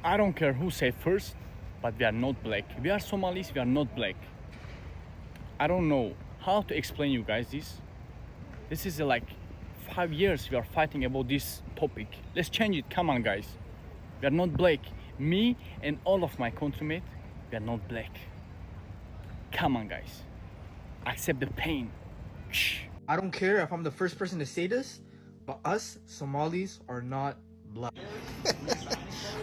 I don't care who said first, but we are not black. We are Somalis, we are not black. I don't know how to explain you guys this. This is like 5 years we are fighting about this topic. Let's change it. Come on, guys. We are not black. Me and all of my countrymen, we are not black. Come on, guys. Accept the pain. Shh. I don't care if I'm the first person to say this, but us Somalis are not black.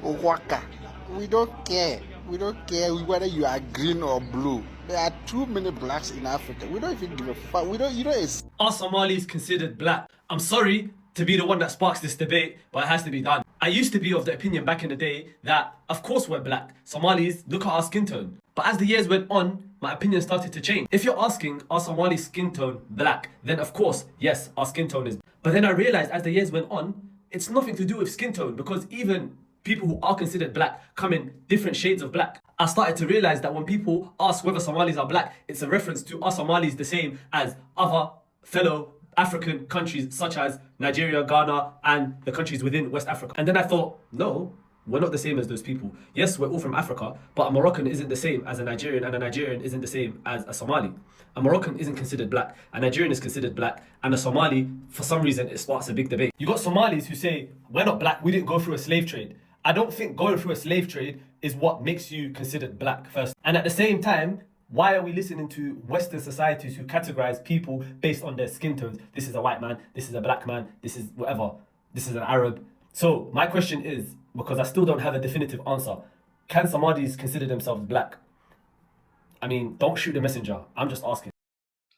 Waka. We don't care. We don't care whether you are green or blue. There are too many blacks in Africa. We don't even give a fuck. You don't. Are Somalis considered black? I'm sorry to be the one that sparks this debate, but it has to be done. I used to be of the opinion back in the day that, of course, we're black. Somalis, look at our skin tone. But as the years went on, my opinion started to change. If you're asking, are Somali skin tone black? Then of course, yes, our skin tone is. But then I realized as the years went on, it's nothing to do with skin tone, because even people who are considered black come in different shades of black. I started to realize that when people ask whether Somalis are black, it's a reference to are Somalis the same as other fellow African countries such as Nigeria, Ghana, and the countries within West Africa. And then I thought, no, we're not the same as those people. Yes, we're all from Africa, but a Moroccan isn't the same as a Nigerian, and a Nigerian isn't the same as a Somali. A Moroccan isn't considered black, a Nigerian is considered black, and a Somali, for some reason, it sparks a big debate. You got Somalis who say, we're not black, we didn't go through a slave trade. I don't think going through a slave trade is what makes you considered black first. And at the same time, why are we listening to Western societies who categorize people based on their skin tones? This is a white man, this is a black man, this is whatever, this is an Arab. So my question is, because I still don't have a definitive answer, can Somalis consider themselves black? I mean, don't shoot the messenger. I'm just asking.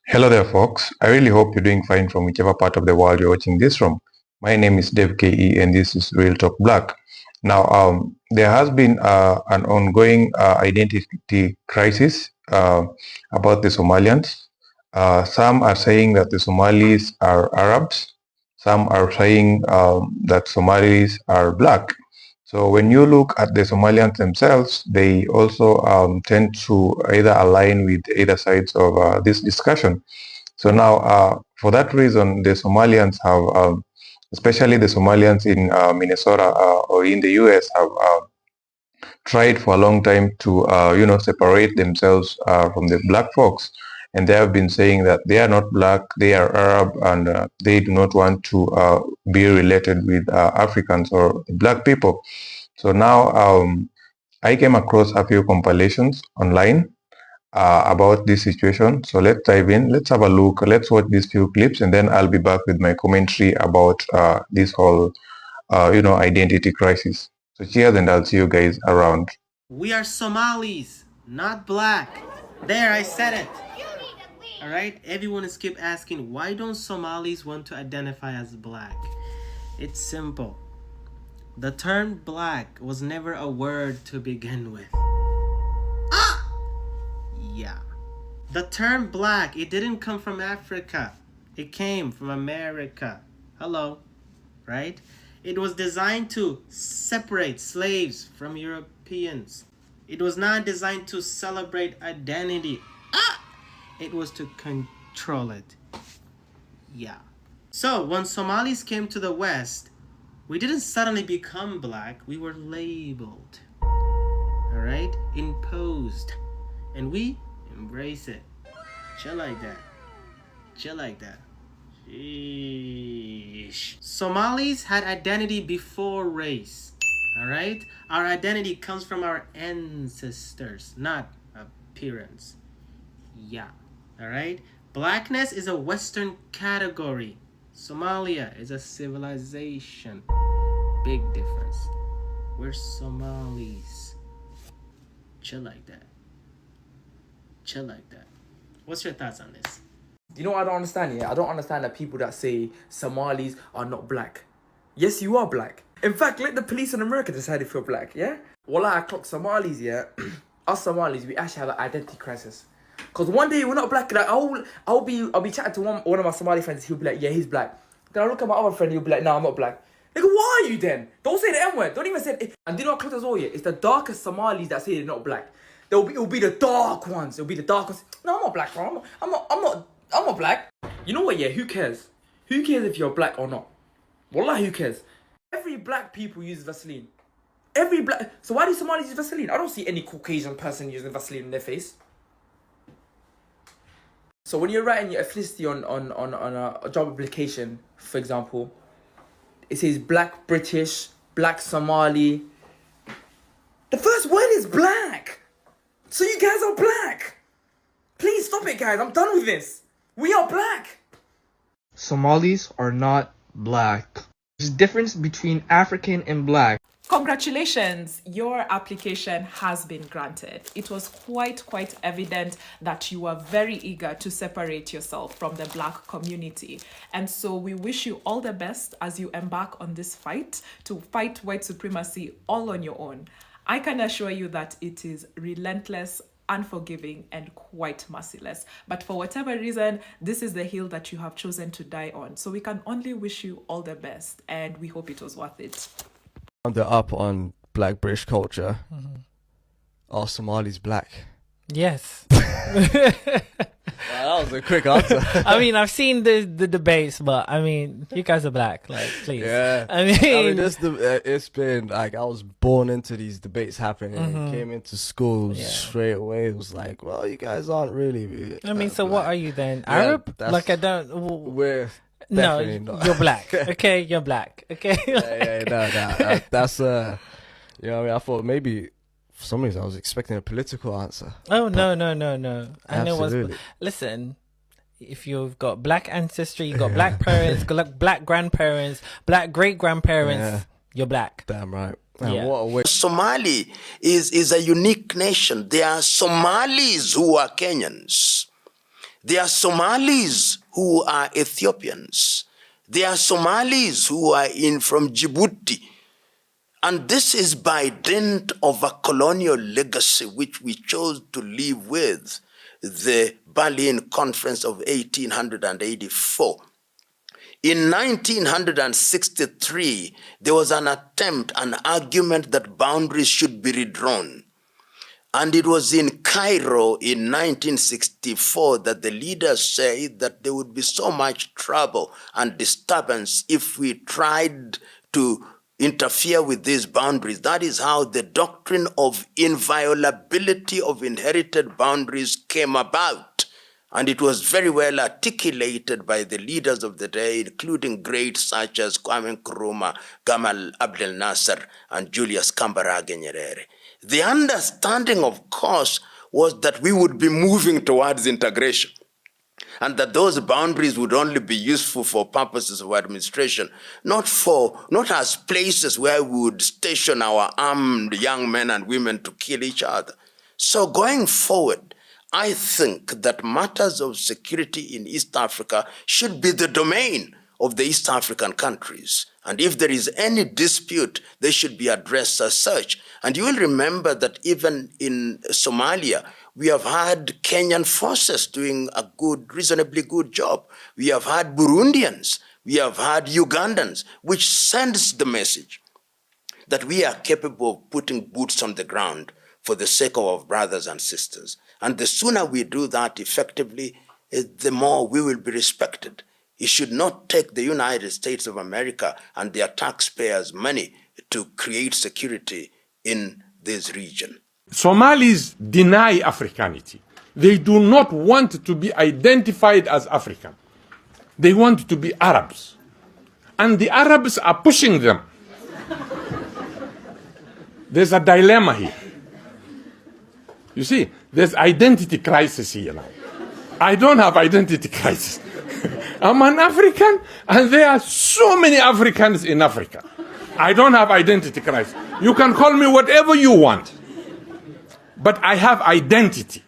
Hello there, folks. I really hope you're doing fine from whichever part of the world you're watching this from. My name is Dev KE and this is Real Talk Black. Now, there has been an ongoing identity crisis about the Somalians. Some are saying that the Somalis are Arabs. Some are saying that Somalis are black. So when you look at the Somalians themselves, they also tend to either align with either sides of this discussion. So now, for that reason, the Somalians have, especially the Somalians in Minnesota or in the US, have tried for a long time to, separate themselves from the black folks. And they have been saying that they are not black, they are Arab, and they do not want to be related with Africans or black people. So now I came across a few compilations online about this situation. So let's dive in, let's have a look, let's watch these few clips, and then I'll be back with my commentary about this whole, identity crisis. So cheers, and I'll see you guys around. We are Somalis, not black. There, I said it. Alright, everyone is keep asking, why don't Somalis want to identify as black? It's simple. The term black was never a word to begin with. Yeah. The term black, it didn't come from Africa. It came from America. Hello. Right? It was designed to separate slaves from Europeans. It was not designed to celebrate identity. It was to control it. Yeah. So when Somalis came to the West, we didn't suddenly become black. We were labeled. Alright? Imposed. And we embrace it. Chill like that. Chill like that. Sheesh. Somalis had identity before race. Alright? Our identity comes from our ancestors, not appearance. Yeah. Alright? Blackness is a Western category. Somalia is a civilization. Big difference. We're Somalis. Chill like that. Chill like that. What's your thoughts on this? You know what I don't understand, yeah? I don't understand the people that say Somalis are not black. Yes, you are black. In fact, let the police in America decide if you're black, yeah? Wallah, I clock Somalis, yeah? Us Somalis, we actually have an identity crisis. Because one day we're not black, like I'll be chatting to one of my Somali friends, he'll be like, yeah, he's black. Then I'll look at my other friend, he'll be like, no, I'm not black. Nigga, why are you then? Don't say the N-word. Don't even say it. And do you know what clocked as well, yeah? It's the darkest Somalis that say they're not black. It'll be the dark ones. It'll be the dark ones. No, I'm not black, bro. I'm not black. You know what, yeah, who cares? Who cares if you're black or not? Wallah, who cares? Every black people use Vaseline. Every black. So why do Somalis use Vaseline? I don't see any Caucasian person using Vaseline in their face. So when you're writing your ethnicity on a job application, for example, it says black British, black Somali. The first word is black. So you guys are black. Please stop it, guys. I'm done with this. We are black. Somalis are not black. There's a difference between African and black. Congratulations, your application has been granted. It was quite evident that you are very eager to separate yourself from the black community. And so we wish you all the best as you embark on this fight to fight white supremacy all on your own. I can assure you that it is relentless, unforgiving, and quite merciless. But for whatever reason, this is the hill that you have chosen to die on. So we can only wish you all the best, and we hope it was worth it. They're up on black British culture. Are Somalis black? Yes. That was a quick answer. I mean, I've seen the debates, but I mean, you guys are black. Like, please. Yeah. I mean it's been like I was born into these debates happening. Came into school straight away. It was like, well, you guys aren't really. I mean, so black. what are you then? Arab? Like, I don't. We're No, not. you're black. Okay, you're black. Okay. No, that's you know what I mean? I thought maybe for some reason I was expecting a political answer. Oh no. I know Absolutely. listen, if you've got black ancestry, you've got black parents, got black grandparents, black great grandparents, you're black. Damn right. And Yeah. what a way. Somali is a unique nation. There are Somalis who are Kenyans. There are Somalis who are Ethiopians. There are Somalis who are from Djibouti. And this is by dint of a colonial legacy which we chose to live with, the Berlin Conference of 1884. In 1963, there was an attempt, an argument that boundaries should be redrawn. And it was in Cairo in 1964 that the leaders said that there would be so much trouble and disturbance if we tried to interfere with these boundaries. That is how the doctrine of inviolability of inherited boundaries came about. And it was very well articulated by the leaders of the day, including greats such as Kwame Nkrumah, Gamal Abdel Nasser, and Julius Kambarage Nyerere. The understanding, of course, was that we would be moving towards integration and that those boundaries would only be useful for purposes of administration, not as places where we would station our armed young men and women to kill each other. So going forward, I think that matters of security in East Africa should be the domain of the East African countries. And if there is any dispute, they should be addressed as such. And you will remember that even in Somalia, we have had Kenyan forces doing a reasonably good job. We have had Burundians, we have had Ugandans, which sends the message that we are capable of putting boots on the ground for the sake of our brothers and sisters. And the sooner we do that effectively, the more we will be respected. It should not take the United States of America and their taxpayers' money to create security in this region. Somalis deny Africanity. They do not want to be identified as African. They want to be Arabs. And the Arabs are pushing them. There's a dilemma here. You see, there's identity crisis here now. I don't have identity crisis. I'm an African, and there are so many Africans in Africa. I don't have identity crisis. You can call me whatever you want. But I have identity.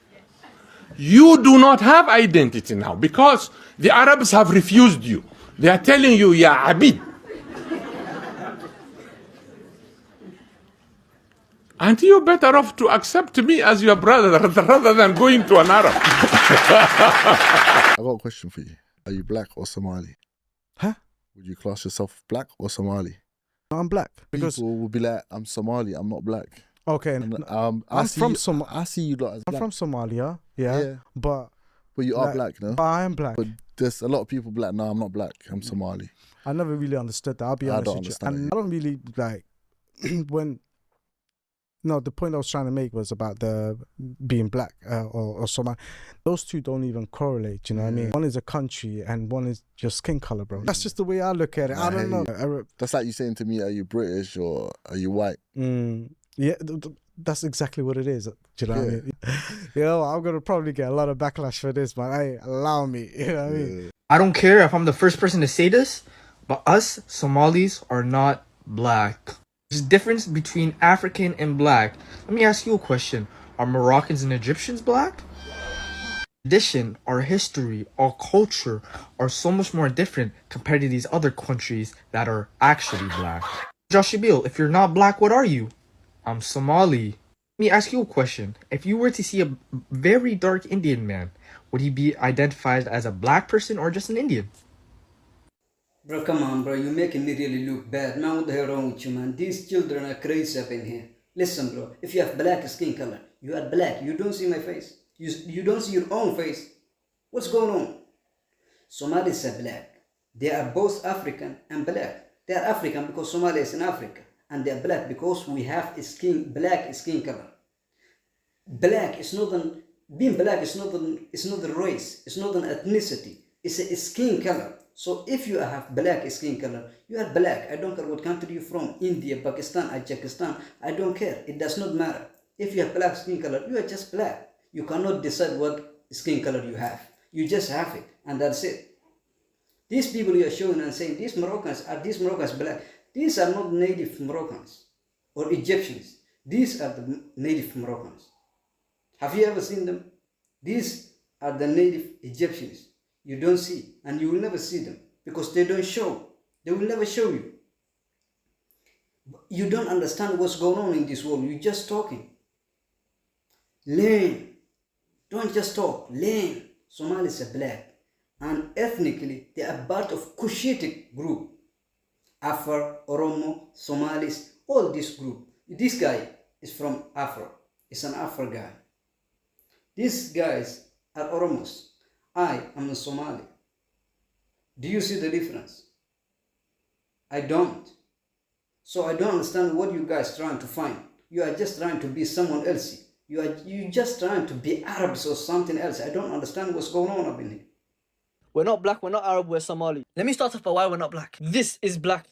You do not have identity now because the Arabs have refused you. They are telling you, ya Abid. And you're better off to accept me as your brother rather than going to an Arab. I got a question for you. Are you black or Somali? Huh? Would you class yourself black or Somali? I'm black. Because people will be like, I'm Somali, I'm not black. Okay. And, I see you lot as black. I'm from Somalia, yeah. But you are black, no? I am black. But there's a lot of people black. No, I'm not black. I'm Somali. I never really understood that. I'll be honest with you. And I don't really like when No, the point I was trying to make was about the being black or Somali. Those two don't even correlate, you know what I mean? One is a country and one is your skin color, bro. That's just the way I look at it. I don't know. Arab. That's like you saying to me, are you British or are you white? Yeah, that's exactly what it is. Do you know what I mean? You know, I'm going to probably get a lot of backlash for this, but hey, allow me. You know what I mean? I don't care if I'm the first person to say this, but us Somalis are not black. There's a difference between African and black. Let me ask you a question. Are Moroccans and Egyptians black? Tradition, our history, our culture are so much more different compared to these other countries that are actually black. Josh Bill, if you're not black, what are you? I'm Somali. Let me ask you a question. If you were to see a very dark Indian man, would he be identified as a black person or just an Indian? Bro, come on, bro. You're making me really look bad. Man, what the hell wrong with you, man? These children are crazy up in here. Listen, bro. If you have black skin color, you are black. You don't see my face. You don't see your own face. What's going on? Somalis are black. They are both African and black. They are African because Somalia is in Africa. And they are black because we have black skin color. Black is not an... Being black is not a race. It's not an ethnicity. It's a skin color. So if you have black skin color, you are black. I don't care what country you're from. India, Pakistan, Tajikistan. I don't care. It does not matter. If you have black skin color, you are just black. You cannot decide what skin color you have. You just have it. And that's it. These people you are showing and saying, these Moroccans black. These are not native Moroccans or Egyptians. These are the native Moroccans. Have you ever seen them? These are the native Egyptians. You don't see, and you will never see them because they don't show. They will never show you. You don't understand what's going on in this world. You're just talking. Learn. Don't just talk. Learn. Somalis are black, and ethnically they are part of Cushitic group. Afar, Oromo, Somalis, all this group. This guy is from Afar. He's an Afar guy. These guys are Oromos. I am a Somali. Do you see the difference? I don't. So I don't understand what you guys are trying to find. You are just trying to be someone else. You just trying to be Arabs or something else. I don't understand what's going on up in here. We're not black, we're not Arab, we're Somali. Let me start off by why we're not black. This is black,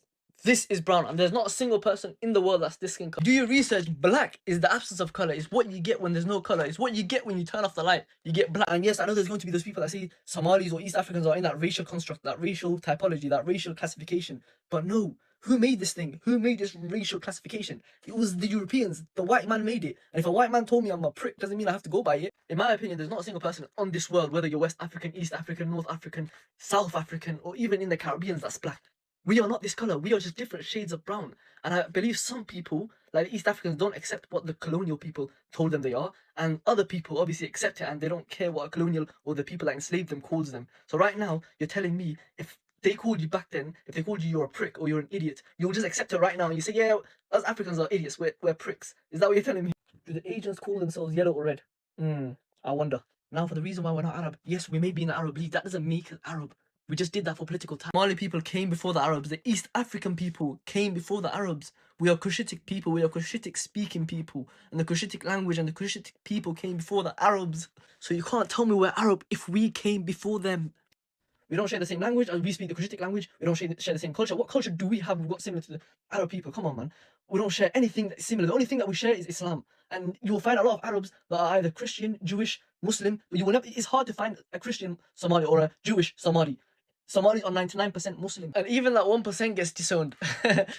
this is brown, and there's not a single person in the world that's this skin color. Do your research. Black is the absence of color. It's what you get when there's no color. It's what you get when you turn off the light. You get black. And yes, I know there's going to be those people that say Somalis or East Africans are in that racial construct, that racial typology, that racial classification. But no. Who made this thing? Who made this racial classification? It was the Europeans. The white man made it. And if a white man told me I'm a prick, doesn't mean I have to go by it. In my opinion, there's not a single person on this world, whether you're West African, East African, North African, South African, or even in the Caribbean, that's black. We are not this color. We are just different shades of brown. And I believe some people, like the East Africans, don't accept what the colonial people told them they are. And other people obviously accept it and they don't care what a colonial or the people that enslaved them calls them. So right now, you're telling me if they called you back then, if they called you you're a prick or you're an idiot, you'll just accept it right now and you say, yeah, us Africans are idiots, we're pricks. Is that what you're telling me? Do the Asians call themselves yellow or red? I wonder. Now for the reason why we're not Arab, yes, we may be in the Arab League, that doesn't make us Arab. We just did that for political time. Somali people came before the Arabs, the East African people came before the Arabs. We are Cushitic people, we are Cushitic speaking people, and the Cushitic language and the Cushitic people came before the Arabs. So you can't tell me we're Arab if we came before them. We don't share the same language, and we speak the Cushitic language. We don't share the same culture. What culture do we have we've got similar to the Arab people? Come on, man. We don't share anything that's similar. The only thing that we share is Islam. And you'll find a lot of Arabs that are either Christian, Jewish, Muslim, but you will never, it's hard to find a Christian Somali or a Jewish Somali. Somalis are 99% Muslim. And even that 1% gets disowned.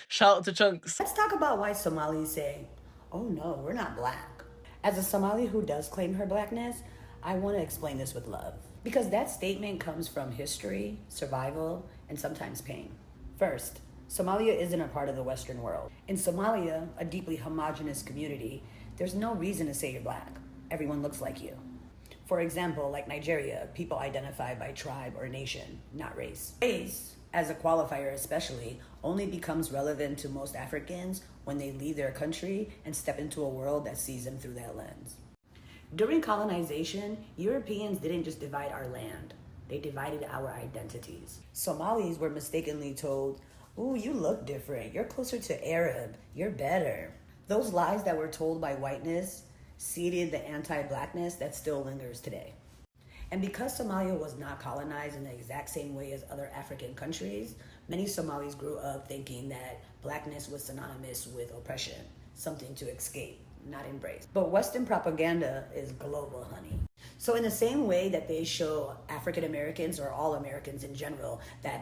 Shout out to Chunks. Let's talk about why Somalis say, oh no, we're not black. As a Somali who does claim her blackness, I want to explain this with love. Because that statement comes from history, survival, and sometimes pain. First, Somalia isn't a part of the Western world. In Somalia, a deeply homogenous community, there's no reason to say you're black. Everyone looks like you. For example, like Nigeria, people identify by tribe or nation, not race. Race, as a qualifier especially, only becomes relevant to most Africans when they leave their country and step into a world that sees them through that lens. During colonization, Europeans didn't just divide our land, they divided our identities. Somalis were mistakenly told, ooh, you look different, you're closer to Arab, you're better. Those lies that were told by whiteness seeded the anti-blackness that still lingers today. And because Somalia was not colonized in the exact same way as other African countries, many Somalis grew up thinking that blackness was synonymous with oppression, something to escape, not embrace. But Western propaganda is global, honey. So in the same way that they show African Americans or all Americans in general that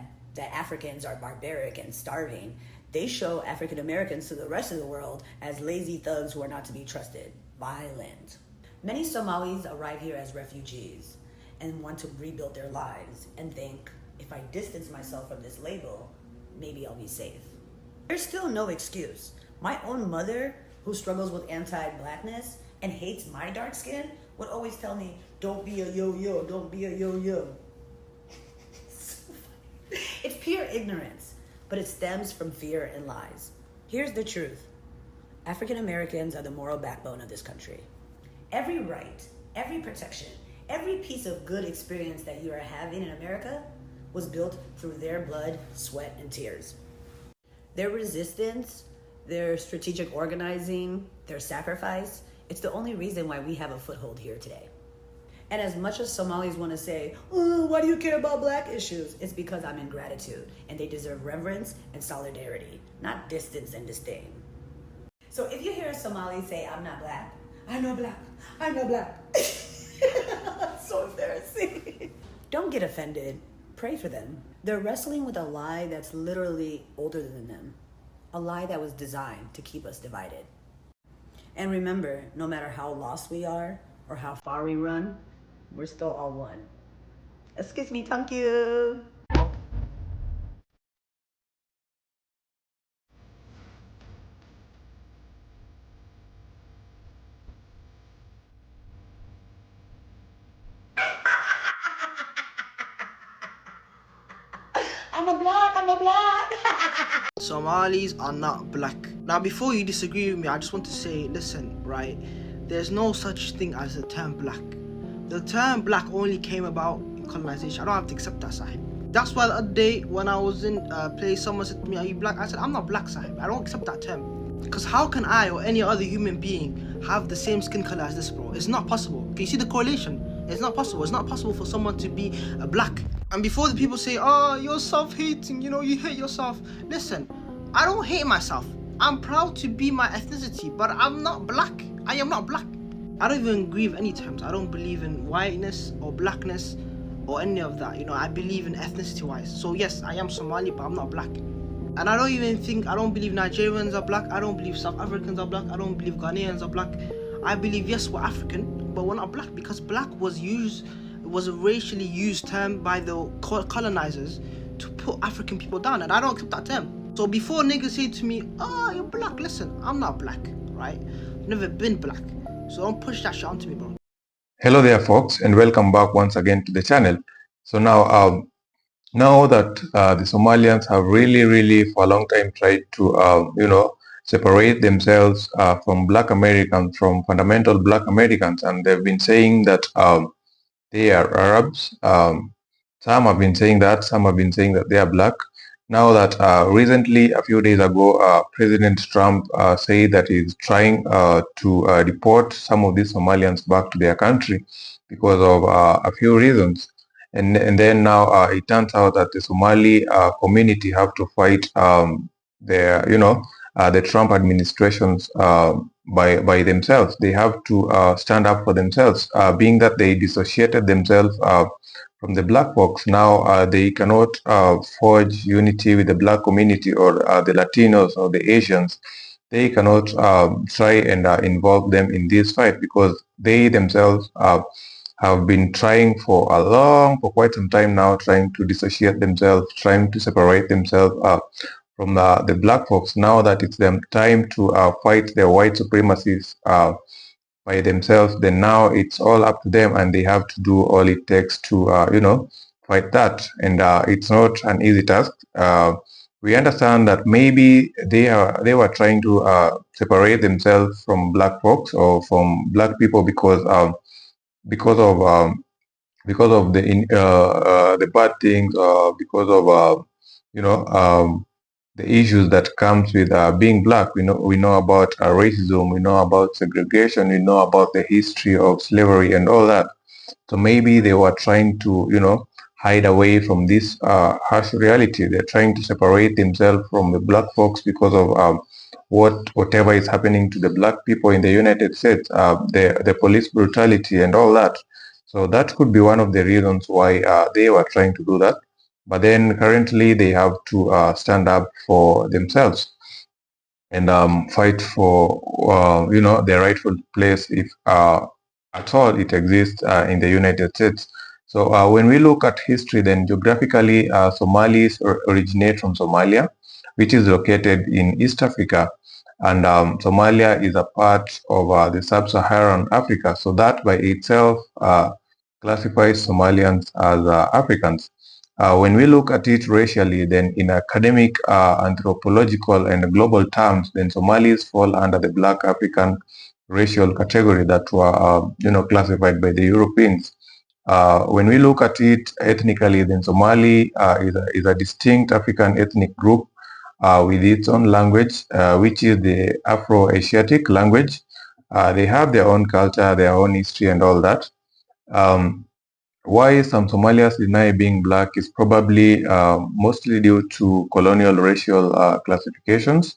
Africans are barbaric and starving, they show African Americans to the rest of the world as lazy thugs who are not to be trusted, violent. Many Somalis arrive here as refugees and want to rebuild their lives and think, if I distance myself from this label, maybe I'll be safe. There's still no excuse. My own mother, who struggles with anti-blackness and hates my dark skin, would always tell me, don't be a yo-yo, don't be a yo-yo. It's pure ignorance, but it stems from fear and lies. Here's the truth. African Americans are the moral backbone of this country. Every right, every protection, every piece of good experience that you are having in America was built through their blood, sweat, and tears. Their resistance, their strategic organizing, their sacrifice, it's the only reason why we have a foothold here today. And as much as Somalis want to say, oh, why do you care about black issues? It's because I'm in gratitude, and they deserve reverence and solidarity, not distance and disdain. So if you hear a Somali say, I'm not black, I know black, I know black. So embarrassing. Don't get offended. Pray for them. They're wrestling with a lie that's literally older than them. A lie that was designed to keep us divided. And remember, no matter how lost we are or how far we run, we're still all one. Excuse me, thank you. I'm a black. Somalis are not black. Now, before you disagree with me, I just want to say, listen, right? There's no such thing as the term black. The term black only came about in colonization. I don't have to accept that, Sahib. That's why the other day when I was in a place, someone said to me, are you black? I said, I'm not black, Sahib. I don't accept that term. Because how can I or any other human being have the same skin color as this, bro? It's not possible. Can you see the correlation? It's not possible. It's not possible for someone to be a black. And before the people say, oh, you're self-hating, you know, you hate yourself. Listen, I don't hate myself. I'm proud to be my ethnicity, but I'm not black. I am not black. I don't even agree with any terms. I don't believe in whiteness or blackness or any of that. You know, I believe in ethnicity-wise. So yes, I am Somali, but I'm not black. And I don't believe Nigerians are black. I don't believe South Africans are black. I don't believe Ghanaians are black. I believe, yes, we're African, but we're not black because black was a racially used term by the colonizers to put African people down, and I don't accept that term. So before niggas say to me, oh, you're black, listen, I'm not black, right? I've never been black. So don't push that shit onto me, bro. Hello there, folks, and welcome back once again to the channel. So now that the Somalians have really for a long time tried to separate themselves from black Americans, from fundamental black Americans, and they've been saying that they are Arabs. Some have been saying that, some have been saying that they are black. Now that recently, a few days ago, President Trump said that he's trying to deport some of these Somalians back to their country because of a few reasons. And then now it turns out that the Somali community have to fight the Trump administration's by themselves. They have to stand up for themselves, being that they dissociated themselves from the black folks. Now they cannot forge unity with the black community or the Latinos or the Asians. They cannot try and involve them in this fight because they themselves have been trying for quite some time now, trying to dissociate themselves, trying to separate themselves from the black folks. Now that it's them time to fight the white supremacists by themselves, then now it's all up to them, and they have to do all it takes to fight that. And it's not an easy task. We understand that maybe they were trying to separate themselves from black folks or from black people because of the bad things, because of the issues that comes with being black. We know about racism, we know about segregation, we know about the history of slavery and all that. So maybe they were trying to, hide away from this harsh reality. They're trying to separate themselves from the black folks because of whatever is happening to the black people in the United States, the police brutality and all that. So that could be one of the reasons why they were trying to do that. But then currently they have to stand up for themselves and fight for their rightful place, if at all it exists in the United States. So when we look at history, then geographically, Somalis originate from Somalia, which is located in East Africa, and Somalia is a part of the sub-Saharan Africa. So that by itself classifies Somalians as Africans. When we look at it racially, then in academic, anthropological, and global terms, then Somalis fall under the Black African racial category that were, classified by the Europeans. When we look at it ethnically, then Somali is a distinct African ethnic group with its own language, which is the Afro-Asiatic language. They have their own culture, their own history, and all that. Why some Somalians deny being black is probably mostly due to colonial racial classifications.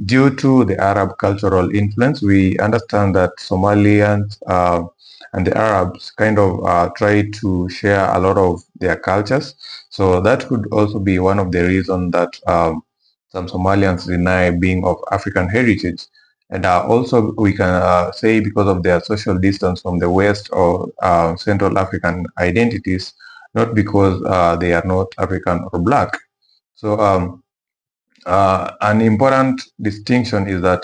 Due to the Arab cultural influence, we understand that Somalians and the Arabs kind of try to share a lot of their cultures. So that could also be one of the reasons that some Somalians deny being of African heritage. And also we can say because of their social distance from the West or Central African identities, not because they are not African or black. So an important distinction is that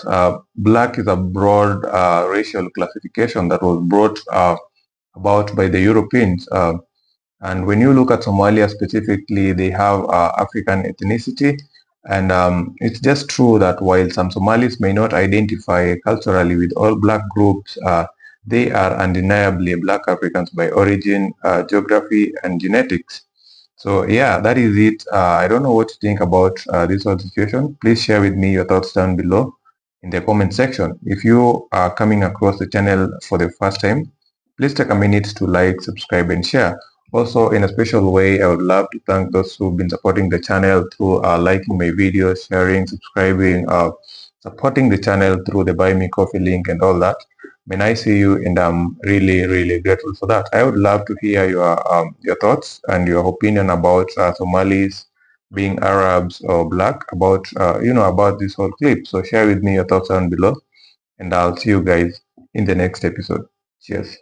black is a broad racial classification that was brought about by the Europeans. And when you look at Somalia specifically, they have African ethnicity. And it's just true that while some Somalis may not identify culturally with all black groups, they are undeniably black Africans by origin, geography, and genetics. So yeah, that is it. I don't know what to think about this whole situation. Please share with me your thoughts down below in the comment section. If you are coming across the channel for the first time, please take a minute to like, subscribe, and share. Also, in a special way, I would love to thank those who've been supporting the channel through liking my videos, sharing, subscribing, supporting the channel through the Buy Me Coffee link and all that. When I see you, and I'm really, really grateful for that. I would love to hear your thoughts and your opinion about Somalis being Arabs or black, about about this whole clip. So share with me your thoughts down below, and I'll see you guys in the next episode. Cheers.